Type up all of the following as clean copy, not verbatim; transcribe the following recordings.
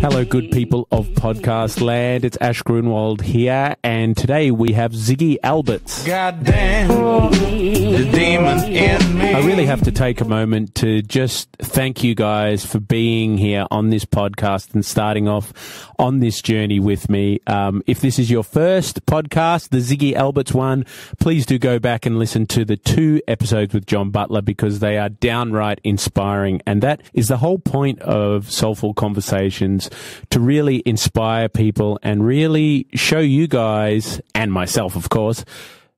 Hello, good people of podcast land. It's Ash Grunwald here, and today we have Ziggy Alberts. Goddamn, the demon in me. I really have to take a moment to just thank you guys for being here on this podcast and starting off on this journey with me. If this is your first podcast, the Ziggy Alberts one, please do go back and listen to the 2 episodes with John Butler because they are downright inspiring. And that is the whole point of Soulful Conversations, to really inspire people and really show you guys, and myself, of course,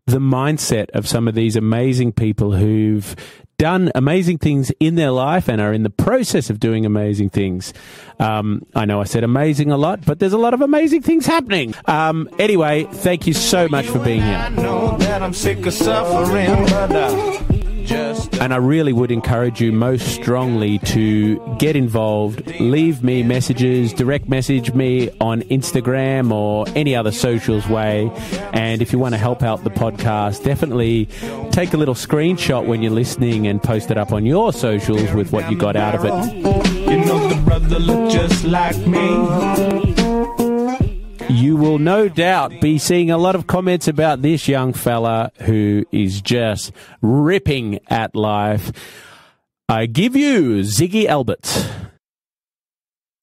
the mindset of some of these amazing people who've done amazing things in their life and are in the process of doing amazing things. I know I said amazing a lot, but there's a lot of amazing things happening. Anyway, thank you so much for being here. I know that I'm sick of suffering, but and I really would encourage you most strongly to get involved. Leave me messages, direct message me on Instagram or any other socials way. And if you want to help out the podcast, definitely take a little screenshot when you're listening and post it up on your socials with what you got out of it. you know the brother look just like me. You will no doubt be seeing a lot of comments about this young fella who is just ripping at life. I give you Ziggy Alberts.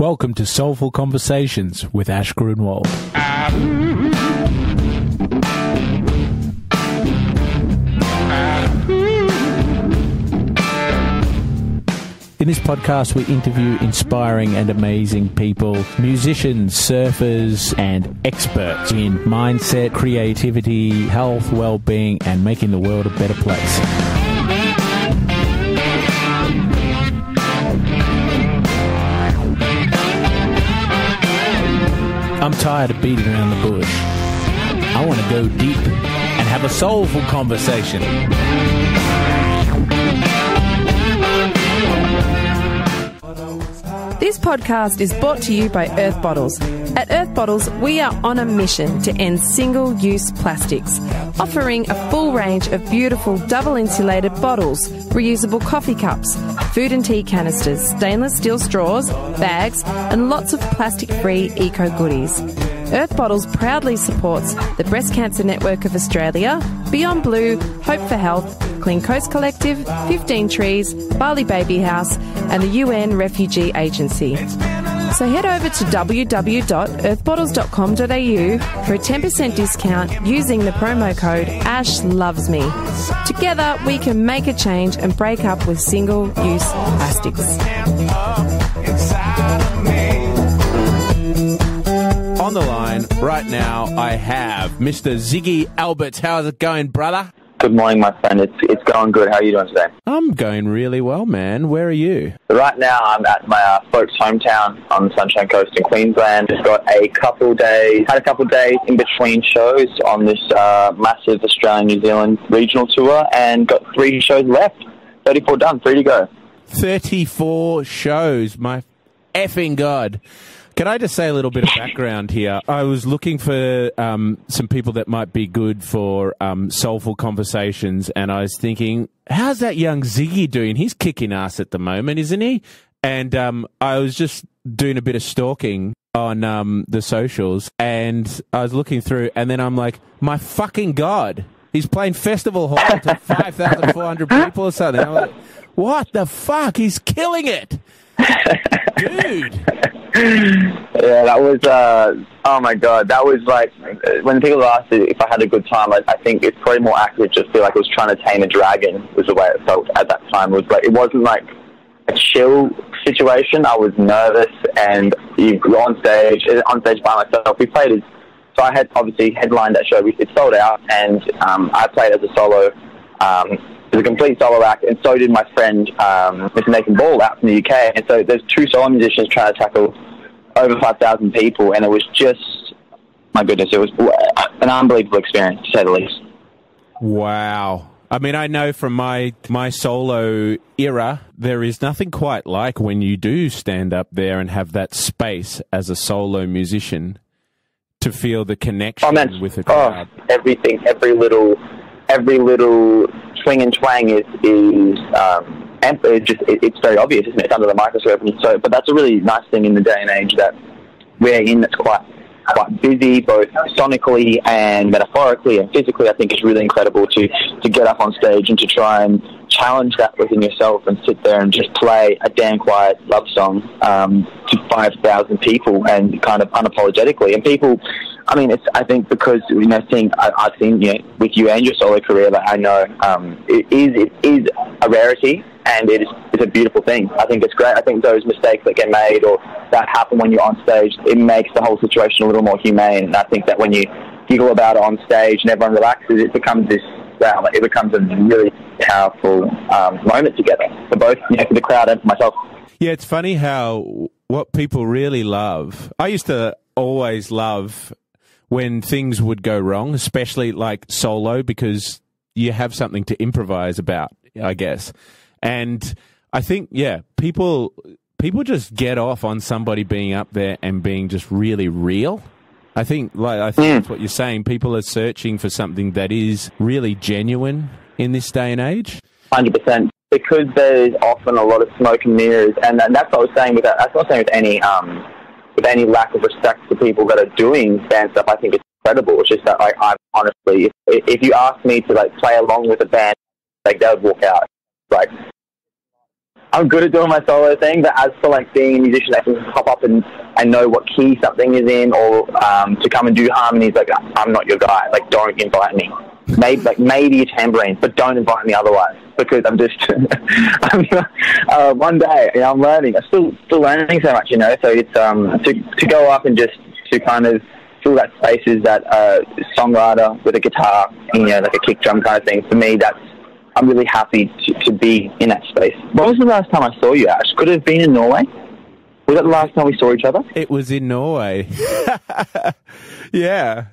Welcome to Soulful Conversations with Ash Grunwald. In this podcast, we interview inspiring and amazing people, musicians, surfers, and experts in mindset, creativity, health, well-being, and making the world a better place. I'm tired of beating around the bush. I want to go deep and have a soulful conversation. This podcast is brought to you by Earth Bottles. At Earth Bottles, we are on a mission to end single-use plastics, offering a full range of beautiful double-insulated bottles, reusable coffee cups, food and tea canisters, stainless steel straws, bags, and lots of plastic-free eco-goodies. Earth Bottles proudly supports the Breast Cancer Network of Australia, Beyond Blue, Hope for Health, Clean Coast Collective, 15 Trees, Bali Baby House, and the UN Refugee Agency. So head over to www.earthbottles.com.au for a 10% discount using the promo code ASHLOVESME. Together, we can make a change and break up with single-use plastics. On the line right now, I have Mr. Ziggy Alberts. How's it going, brother? Good morning, my friend. It's going good. How are you doing today? I'm going really well, man. Where are you? Right now, I'm at my folks' hometown on the Sunshine Coast in Queensland. Just got had a couple days in between shows on this massive Australian-New Zealand regional tour, and got 3 shows left. 34 done, 3 to go. 34 shows, my effing God. Can I just say a little bit of background here? I was looking for some people that might be good for Soulful Conversations, and I was thinking, how's that young Ziggy doing? He's kicking ass at the moment, isn't he? And I was just doing a bit of stalking on the socials, and I was looking through, and then I'm like, my fucking God, he's playing Festival Hall to 5,400 people or something. I'm like, what the fuck? He's killing it. Dude. Yeah, that was, oh my God, that was like, when people asked if I had a good time, I think it's probably more accurate to feel like I was trying to tame a dragon, was the way it felt at that time. It was like, it wasn't like a chill situation. I was nervous, and you go on stage by myself. We played so I had obviously headlined that show. It sold out, and I played as a solo, it was a complete solo act, and so did my friend, Mr. Nathan Ball, out from the UK. And so there's 2 solo musicians trying to tackle over 5,000 people, and it was just, my goodness, it was an unbelievable experience, to say the least. Wow. I mean, I know from my solo era, there is nothing quite like when you do stand up there and have that space as a solo musician to feel the connection with the crowd. Everything, every little swing and twang is it's very obvious, isn't it? It's under the microscope, and so. But that's a really nice thing in the day and age that we're in that's quite busy, both sonically and metaphorically and physically. I think it's really incredible to get up on stage and to try and challenge that within yourself and sit there and just play a damn quiet love song to 5,000 people and kind of unapologetically. And people, I mean, I think because, you know, I've seen, you know, with you and your solo career, that I know it is a rarity, and it's a beautiful thing. I think it's great. I think those mistakes that get made or that happen when you're on stage, it makes the whole situation a little more humane. And I think that when you giggle about it on stage and everyone relaxes, it becomes a really powerful moment together for both, you know, for the crowd and for myself. Yeah, it's funny how what people really love. I used to always love when things would go wrong, especially like solo, because you have something to improvise about, I guess. And I think, yeah, people just get off on somebody being up there and being just really real. I think that's what you're saying. People are searching for something that is really genuine in this day and age. 100%. Because there's often a lot of smoke and mirrors, and that's what I was saying with that. That's not saying with any lack of respect for people that are doing band stuff. I think it's incredible. It's just that I'm honestly, if you ask me to like play along with a band, like they would walk out. Like, I'm good at doing my solo thing, but as for like being a musician that can pop up and know what key something is in, or to come and do harmonies, like, I'm not your guy. Like, don't invite me. Maybe a tambourine, but don't invite me otherwise, because I'm just one day, you know, I'm learning. I'm still learning so much, you know. So it's to go up and just to kind of fill that space as that songwriter with a guitar, you know, like a kick drum kind of thing. For me, I'm really happy to be in that space. When was the last time I saw you, Ash? Could it have been in Norway? Was that the last time we saw each other? It was in Norway. Yeah.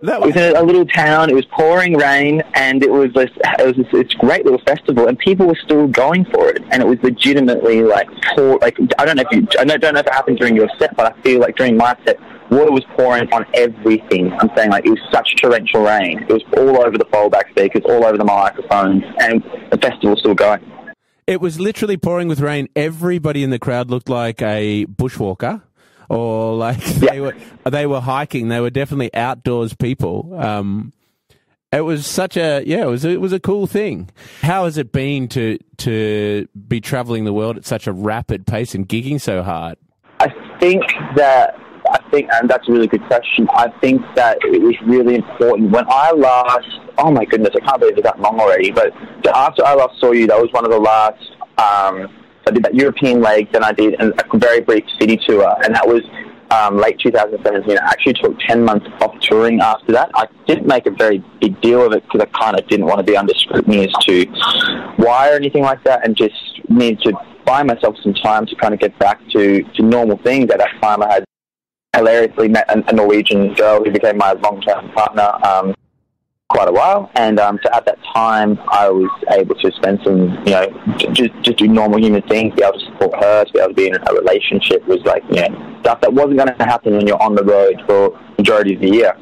It was in a little town. It was pouring rain, and it was this great little festival, and people were still going for it. And it was legitimately like I don't know if it happened during your set, but I feel like during my set, water was pouring on everything. I'm saying, like, it was such torrential rain. It was all over the foldback speakers, all over the microphones, and the festival was still going. It was literally pouring with rain. Everybody in the crowd looked like a bushwalker. Or like they were hiking. They were definitely outdoors people. It was such it was a cool thing. How has it been to be traveling the world at such a rapid pace and gigging so hard? I think, and that's a really good question. I think that it was really important. When I last, oh my goodness, I can't believe it's that long already. But after I last saw you, that was one of the last. I did that European leg, then I did a very brief city tour, and that was late 2017. I actually took 10 months off touring after that. I didn't make a very big deal of it because I kind of didn't want to be under scrutiny as to why or anything like that, and just needed to buy myself some time to kind of get back to normal things. At that time, I had hilariously met a Norwegian girl who became my long-term partner quite a while, and so at that time I was able to spend some, you know, just do normal human things, be able to support her, to be able to be in a relationship, was like, you know, stuff that wasn't going to happen when you're on the road for the majority of the year.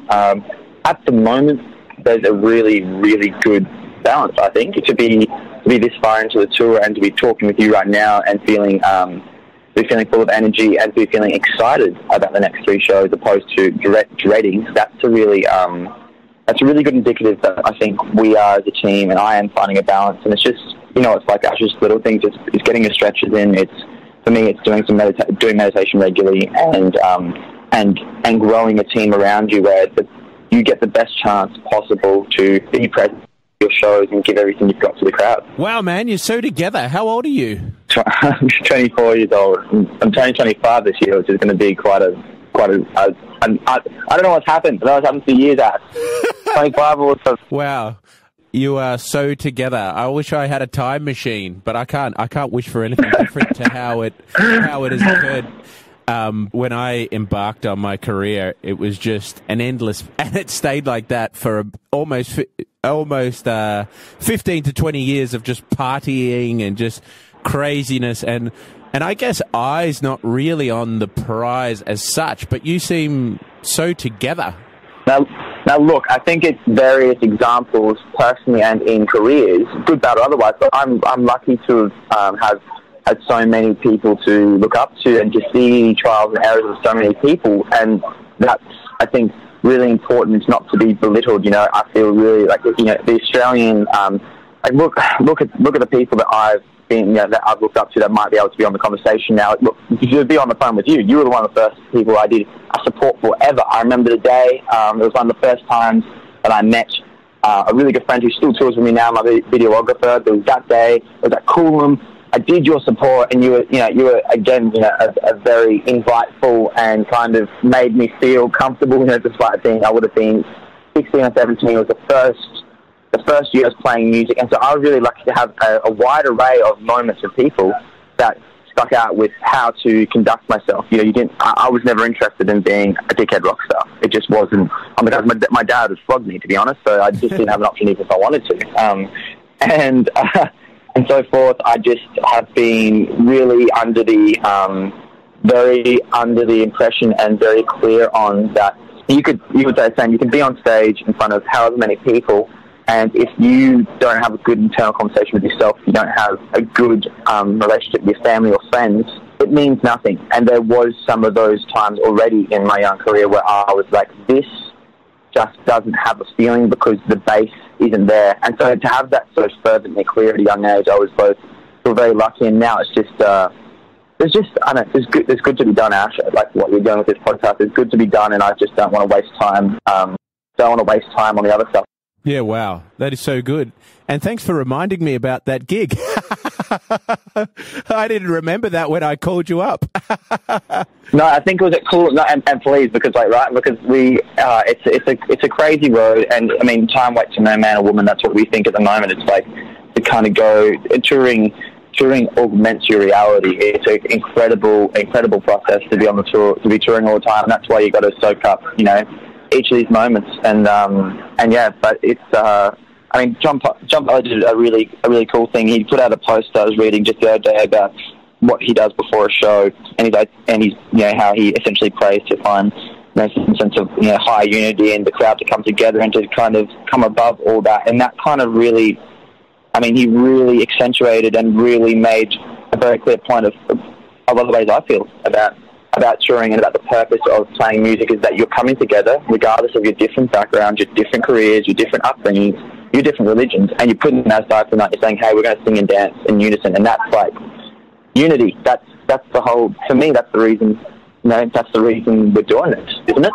At the moment, there's a really, really good balance, I think, to be this far into the tour and to be talking with you right now and feeling full of energy and be feeling excited about the next 3 shows, opposed to dreading. That's a really good indicative that I think we are as a team, and I am finding a balance. And it's just, you know, it's like just little things. It's getting your stretches in. For me, it's doing doing meditation regularly and growing a team around you where you get the best chance possible to be present at your shows and give everything you've got to the crowd. Wow, man, you're so together. How old are you? I'm 24 years old. I'm turning 25 this year, which is going to be quite a. I don't know what's happened. I don't know what's happened for years, Ash. 25 or so. Wow. You are so together. I wish I had a time machine, but I can't wish for anything different to how it has occurred. When I embarked on my career, it was just an endless, and it stayed like that for almost 15 to 20 years of just partying and just craziness, and I guess eyes not really on the prize as such, but you seem so together. Now look, I think it's various examples, personally and in careers, good, bad, or otherwise, but I'm lucky to have had so many people to look up to and to see trials and errors of so many people. And that's, I think, really important not to be belittled. You know, I feel really like, you know, the Australian, like look at the people that I've been, you know, that I've looked up to that might be able to be on the conversation now. Look, to be on the phone with you, you were one of the first people I did a support for ever. I remember the day, it was one of the first times that I met a really good friend who still tours with me now, my videographer. There was that day, it was at Coolum. I did your support, and you were again, you know, a very insightful and kind of made me feel comfortable. You know, despite being, I would have been 16 or 17. It was the first year I was playing music, and so I was really lucky to have a wide array of moments of people that stuck out with how to conduct myself. You know, I was never interested in being a dickhead rock star. It just wasn't. I mean, my dad had flogged me, to be honest, so I just didn't have an option even if I wanted to. And so forth. I just have been really very under the impression and very clear on that you would say the same. You can be on stage in front of however many people, and if you don't have a good internal conversation with yourself, you don't have a good relationship with your family or friends, it means nothing. And there was some of those times already in my young career where I was like, this just doesn't have a feeling because the bass isn't there. And so to have that so fervently clear at a young age, I was feel very lucky. And now it's just, there's good to be done, Ash. Like what you're doing with this podcast is good to be done, and I just don't want to waste time. Don't want to waste time on the other stuff. Yeah, wow. That is so good. And thanks for reminding me about that gig. I didn't remember that when I called you up. No, I think it was at Cool, and please, because it's a crazy road, and I mean, time waits for no man or woman. That's what we think at the moment. It's like to kind of go touring augments your reality. It's an incredible process to be on the tour, to be touring all the time. And that's why you got to soak up, you know, each of these moments. And yeah, but it's. I mean, John Pollard did a really cool thing. He put out a post I was reading just the other day about what he does before a show, and he's you know, how he essentially prays to find, you know, some sense of, you know, high unity and the crowd to come together and to kind of come above all that. And that kind of really, I mean, he really accentuated and really made a very clear point of a lot of the ways I feel about touring and about the purpose of playing music, is that you're coming together regardless of your different backgrounds, your different careers, your different upbringings, your different religions, and you're putting that aside for the night. You're saying, hey, we're going to sing and dance in unison, and that's like unity. That's the whole. For me, that's the reason. You know, that's the reason we're doing it, isn't it?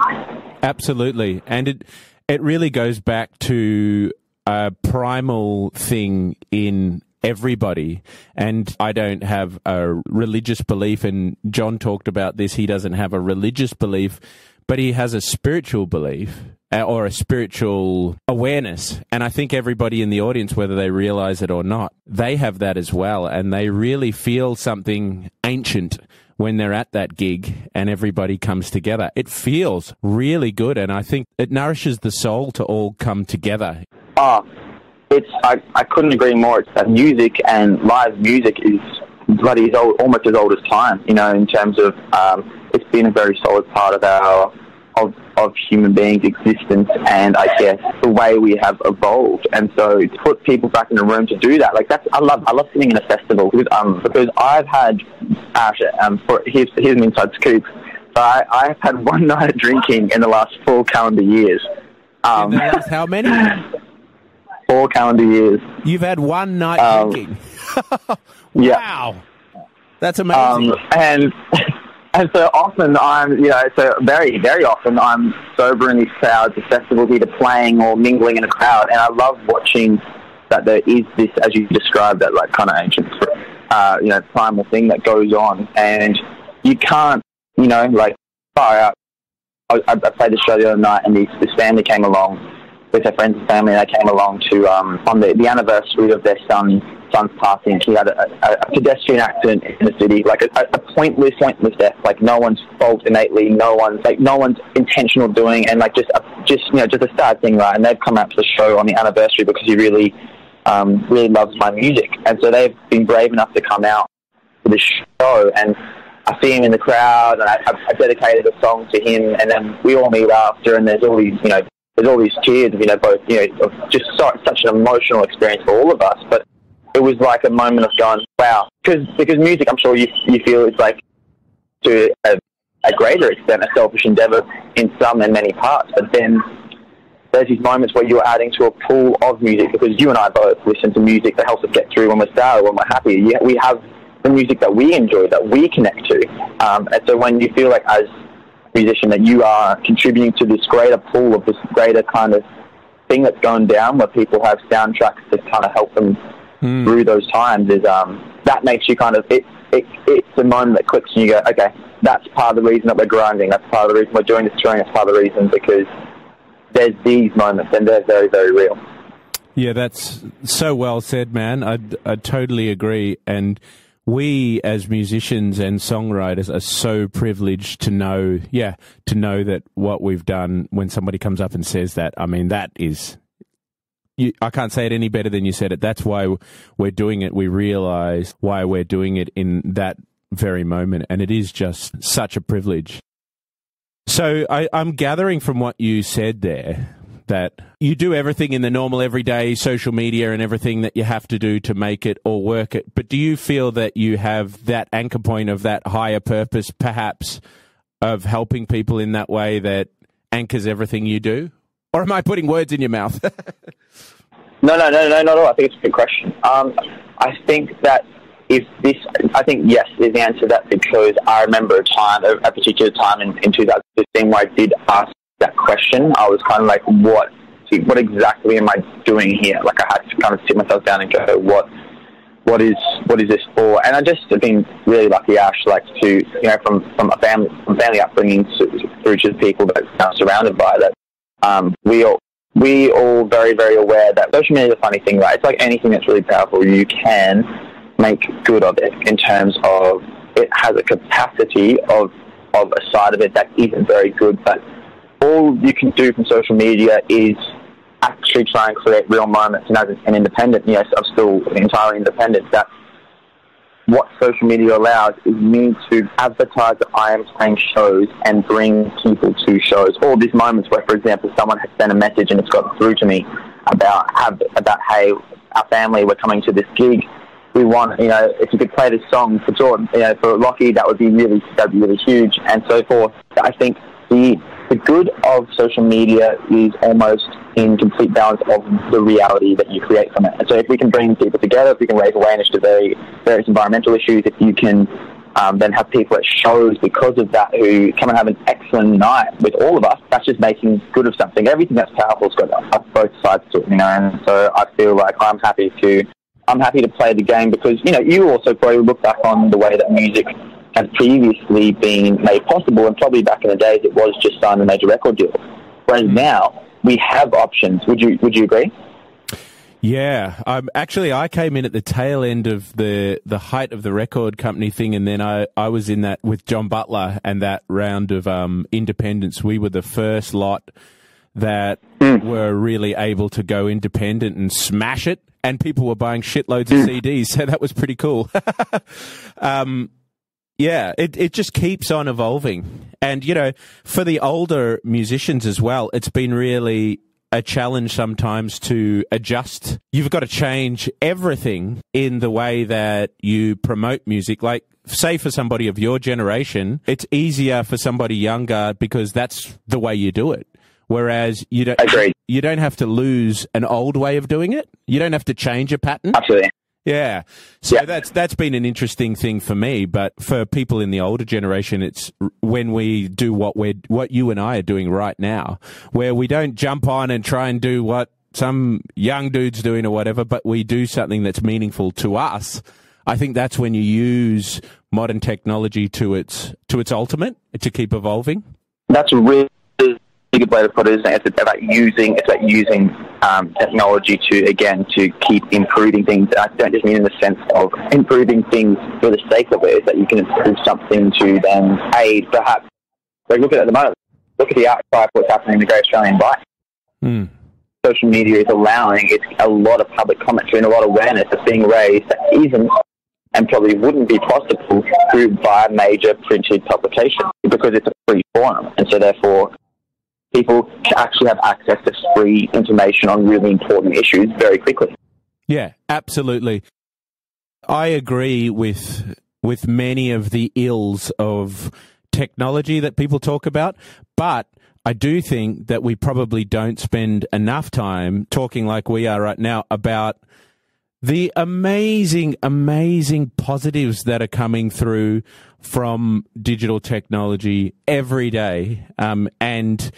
Absolutely, and it really goes back to a primal thing in everybody. And I don't have a religious belief, and John talked about this. He doesn't have a religious belief, but he has a spiritual belief or a spiritual awareness. And I think everybody in the audience, whether they realize it or not, they have that as well. And they really feel something ancient when they're at that gig and everybody comes together. It feels really good. And I think it nourishes the soul to all come together. I couldn't agree more. It's that music, and live music is bloody almost as old as time, you know, in terms of it's been a very solid part of of human beings' existence, and I guess the way we have evolved. And so to put people back in the room to do that, like I love singing in a festival because I've had here's an inside scoop. So I've had one night of drinking in the last 4 calendar years. In the last how many? 4 calendar years. You've had one night drinking. Wow. Yeah. That's amazing. And so often very, very often I'm sober in these crowds of festivals, either playing or mingling in a crowd, and I love watching that there is this, as you described, that like kind of ancient, primal thing that goes on, and you can't, like, far out. I played the show the other night, and this family came along with their friends and family, and they came along to on the anniversary of their son's passing. He had a pedestrian accident in the city, like a pointless death, like no one's fault innately, no one's intentional doing, and like just a sad thing, right? And they've come out to the show on the anniversary because he really loves my music, and so they've been brave enough to come out for the show, and I see him in the crowd, and I dedicated a song to him, and then we all meet after, and there's all these tears of, of just such an emotional experience for all of us. But it was like a moment of going, wow. Because music, I'm sure you feel, is like, to a greater extent, a selfish endeavour in some and many parts. But then there's these moments where you're adding to a pool of music, because you and I both listen to music that helps us get through when we're sad or when we're happy. We have the music that we enjoy, that we connect to. And so when you feel like, as a musician, that you are contributing to this greater pool of this greater kind of thing that's going down, where people have soundtracks that kind of help them through those times, is that makes you kind of, it's the moment that clicks and you go, okay, that's part of the reason that we're grinding, that's part of the reason we're doing this touring, that's part of the reason, because there's these moments and they're very, very real. Yeah, that's so well said, man. I totally agree. And we as musicians and songwriters are so privileged to know that what we've done, when somebody comes up and says that, I mean, that is, I can't say it any better than you said it. That's why we're doing it. We realize why we're doing it in that very moment. And it is just such a privilege. So I'm gathering from what you said there that you do everything in the normal everyday social media and everything that you have to do to make it or work it. But do you feel that you have that anchor point of that higher purpose, perhaps, of helping people in that way that anchors everything you do? Or am I putting words in your mouth? No, not at all. I think it's a good question. I think that I think yes is the answer to that, because I remember a particular time in 2015 where I did ask that question. I was kind of like, what exactly am I doing here? Like, I had to kind of sit myself down and go, what is this for? And I just have been really lucky, Ash, like, to, from a family upbringing through to the people that I'm surrounded by, that we all very, very aware that social media is a funny thing, right? It's like anything that's really powerful, you can make good of it, in terms of it has a capacity of a side of it that isn't very good, but all you can do from social media is actually try and create real moments. And as an independent, I'm still entirely independent, that what social media allows is me to advertise that I am playing shows and bring people to shows. All these moments where, for example, someone has sent a message and it's got through to me about hey, our family, we're coming to this gig. We want, if you could play this song for Jordan, for Lockie, that'd be really huge, and so forth. I think the good of social media is almost in complete balance of the reality that you create from it. And so if we can bring people together, if we can raise awareness to various environmental issues, if you can then have people at shows because of that who come and have an excellent night with all of us, that's just making good of something. Everything that's powerful has got both sides to it, and so I feel like I'm happy to play the game, because, you also probably look back on the way that music has previously been made possible, and probably back in the days it was just signing a major record deal. Whereas now we have options. Would you agree? Yeah. I came in at the tail end of the height of the record company thing, and then I was in that with John Butler and that round of independence. We were the first lot that were really able to go independent and smash it, and people were buying shitloads of CDs, so that was pretty cool. Yeah, it just keeps on evolving. And, for the older musicians as well, it's been really a challenge sometimes to adjust. You've got to change everything in the way that you promote music. Like, say for somebody of your generation, it's easier for somebody younger because that's the way you do it. Whereas you don't have to lose an old way of doing it. You don't have to change a pattern. Absolutely. Yeah. So that's been an interesting thing for me, but for people in the older generation, it's when we do what you and I are doing right now, where we don't jump on and try and do what some young dude's doing or whatever, but we do something that's meaningful to us. I think that's when you use modern technology to its ultimate, to keep evolving. That's a really good way to put it, isn't it? It's about using technology to keep improving things. I don't just mean in the sense of improving things for the sake of it. It's that you can improve something to then aid, perhaps. Like, look at it at the moment. Look at the outcry for what's happening in the Great Australian Bight. Social media is allowing a lot of public commentary and a lot of awareness that's being raised that isn't and probably wouldn't be possible by a major printed publication, because it's a free forum, and so therefore people actually have access to free information on really important issues very quickly. Yeah, absolutely. I agree with many of the ills of technology that people talk about, but I do think that we probably don't spend enough time talking like we are right now about the amazing, amazing positives that are coming through from digital technology every day. And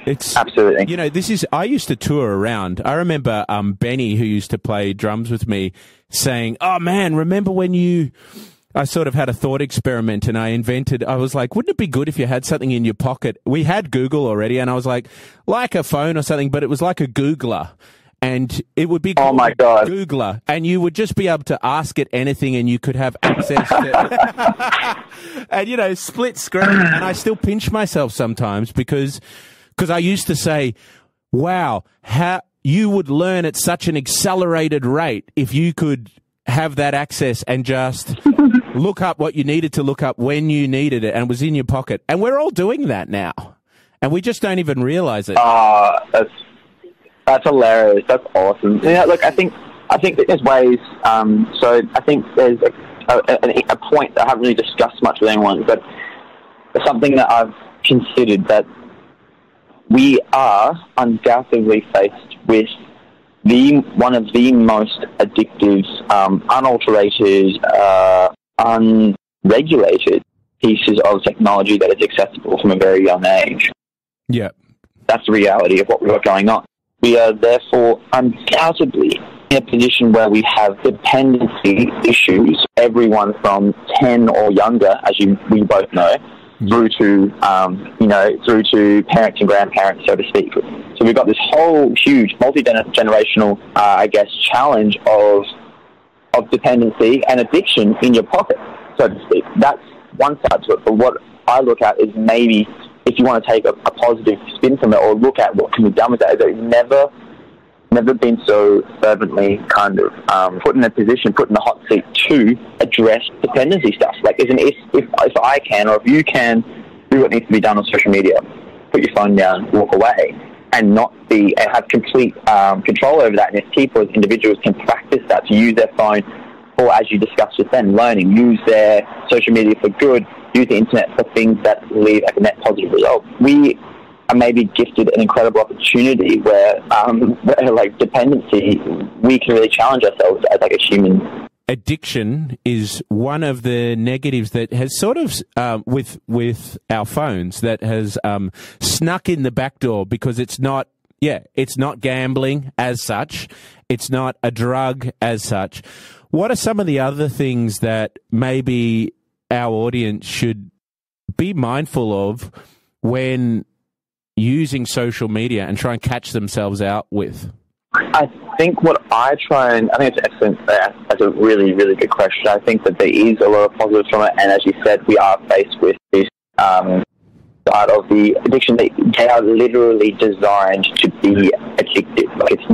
it's absolutely, you know, I used to tour around. I remember Benny, who used to play drums with me, saying, "Oh man, remember when I sort of had a thought experiment and I was like, wouldn't it be good if you had something in your pocket?" We had Google already, and I was like a phone or something, but it was like a Googler. And it would be oh my God, Googler, and you would just be able to ask it anything, and you could have access to, and you know, split screen. And I still pinch myself sometimes because I used to say, "Wow, how you would learn at such an accelerated rate if you could have that access and just look up what you needed to look up when you needed it, and it was in your pocket." And we're all doing that now, and we just don't even realize it. That's hilarious. That's awesome. Yeah, look, I think that there's ways. So I think there's a point that I haven't really discussed much with anyone, but something that I've considered, that we are undoubtedly faced with one of the most addictive, unalterated, unregulated pieces of technology that is accessible from a very young age. Yeah, that's the reality of what we've got going on. We are therefore undoubtedly in a position where we have dependency issues, everyone from 10 or younger, as we both know, through to parents and grandparents, so to speak. So we've got this whole huge multi-generational, challenge of dependency and addiction in your pocket, so to speak. That's one side to it. But what I look at is maybe, if you want to take a positive spin from it, or look at what can be done with that, is that we've never been so fervently kind of put in the hot seat to address dependency stuff. Like, if I can, or if you can, do what needs to be done on social media, put your phone down, walk away, and have complete control over that. And if people as individuals can practice that, to use their phone for, as you discussed with them, learning, use their social media for good, use the internet for things that leave a net positive result. We are maybe gifted an incredible opportunity where like dependency, we can really challenge ourselves as like a human. Addiction is one of the negatives that has sort of, with our phones, that has snuck in the back door, because it's not gambling as such. It's not a drug as such. What are some of the other things that maybe our audience should be mindful of when using social media and try and catch themselves out with? I think I think it's excellent. That's a really, really good question. I think that there is a lot of positives from it, and as you said, we are faced with this side of the addiction. They are literally designed to be addictive. Like, it's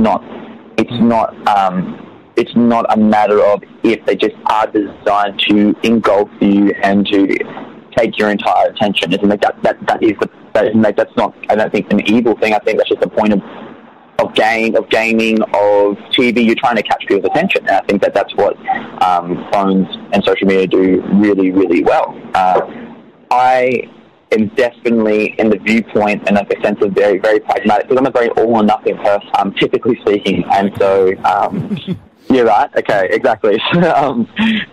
not a matter of if, they just are designed to engulf you and to take your entire attention. Isn't like that's not, I don't think, an evil thing. I think that's just the point of gaming, of TV. You're trying to catch people's attention, and I think that's what phones and social media do really, really well. I am definitely in the viewpoint and like a sense of very, very pragmatic, because I'm a very all or nothing person, typically speaking, and so you're right. Okay, exactly.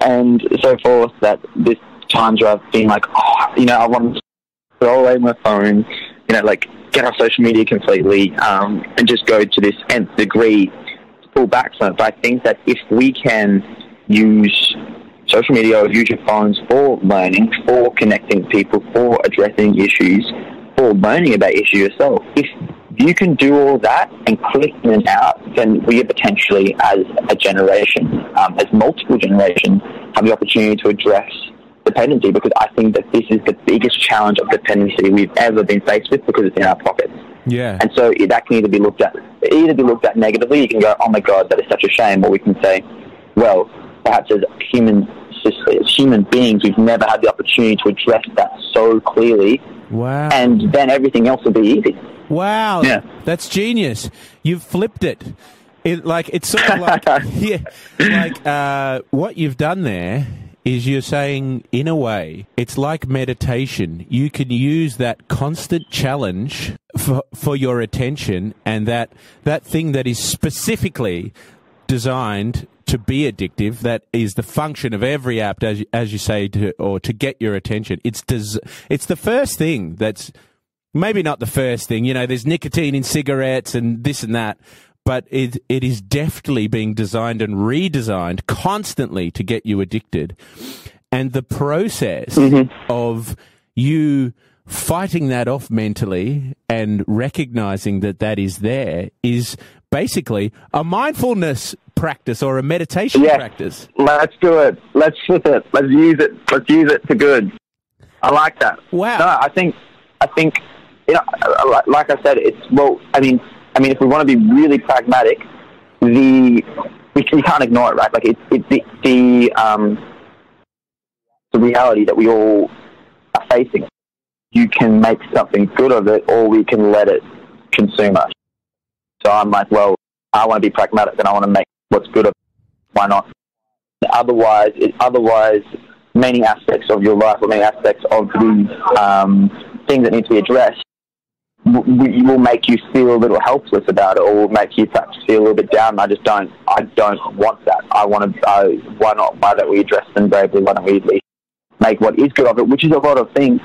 And so forth, that there's times where I've been like, I want to throw away my phone, like get off social media completely, and just go to this nth degree to pull back from it. But I think that if we can use social media or use your phones for learning, for connecting people, for addressing issues, for learning about issues yourself, if you can do all that and click in and out, then we are potentially, as a generation, as multiple generations, have the opportunity to address dependency, because I think that this is the biggest challenge of dependency we've ever been faced with, because it's in our pockets. Yeah. And so that can either be looked at negatively. You can go, oh my God, that is such a shame. Or we can say, well, perhaps as human beings, we've never had the opportunity to address that so clearly. Wow. And then everything else will be easy. Wow. Yeah. That's genius. You've flipped it. It's sort of like, what you've done there is you're saying, in a way, it's like meditation. You can use that constant challenge for your attention, and that thing that is specifically designed to be addictive, that is the function of every app, as you say, to get your attention. It's the first thing that's maybe not the first thing. There's nicotine in cigarettes and this and that, but it is deftly being designed and redesigned constantly to get you addicted. And the process of you fighting that off mentally and recognizing that is there is basically a mindfulness practice or a meditation practice. Let's do it. Let's flip it. Let's use it. Let's use it for good. I like that. Wow. No, I think, like I said, I mean, if we want to be really pragmatic, we can't ignore it, right? Like it's the reality that we all are facing. You can make something good of it, or we can let it consume us. So I'm like, well, I want to be pragmatic and I want to make what's good of it. Why not? Otherwise, many aspects of your life or many aspects of these things that need to be addressed will make you feel a little helpless about it, or will make you perhaps feel a little bit down. I don't want that. Why don't we address them bravely? Why don't we at least make what is good of it, which is a lot of things.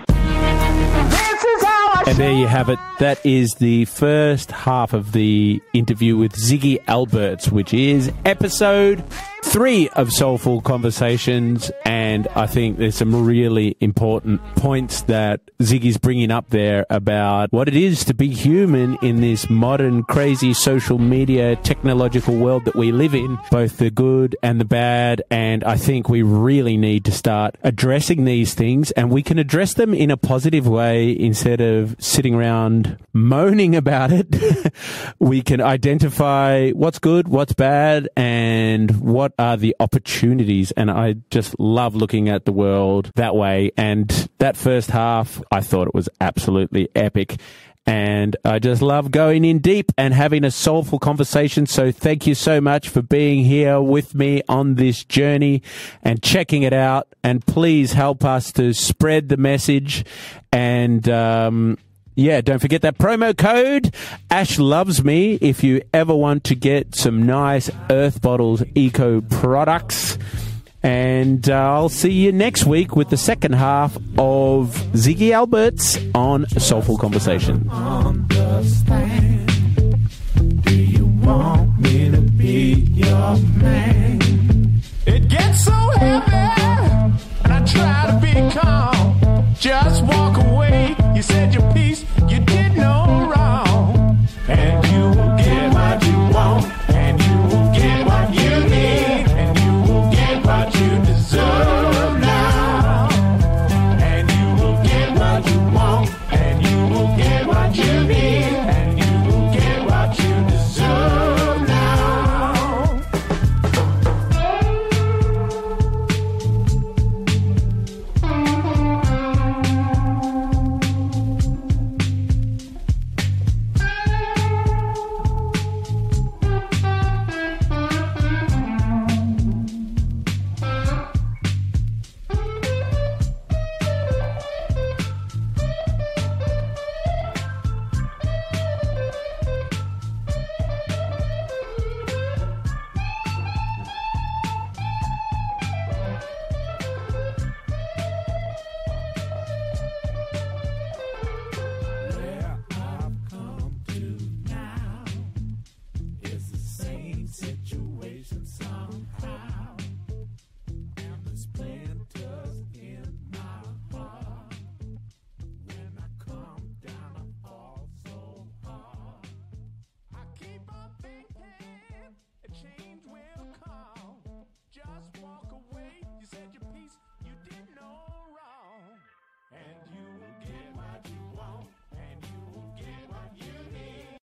And there you have it. That is the first half of the interview with Ziggy Alberts, which is episode 3 of Soulful Conversations. And I think there's some really important points that Ziggy's bringing up there about what it is to be human in this modern, crazy social media technological world that we live in, both the good and the bad. And I think we really need to start addressing these things, and we can address them in a positive way instead of sitting around moaning about it. We can identify what's good, what's bad, and what are the opportunities. And I just love looking at the world that way. And that first half, I thought it was absolutely epic. And I just love going in deep and having a soulful conversation. So thank you so much for being here with me on this journey and checking it out. And please help us to spread the message. And don't forget that promo code Ash Loves Me if you ever want to get some nice Earth Bottles eco products. And I'll see you next week with the second half of Ziggy Alberts on Soulful Conversation. Understand. Do you want me to be your man? It gets so heavy, and I try to be calm. Just walk away. You said your piece.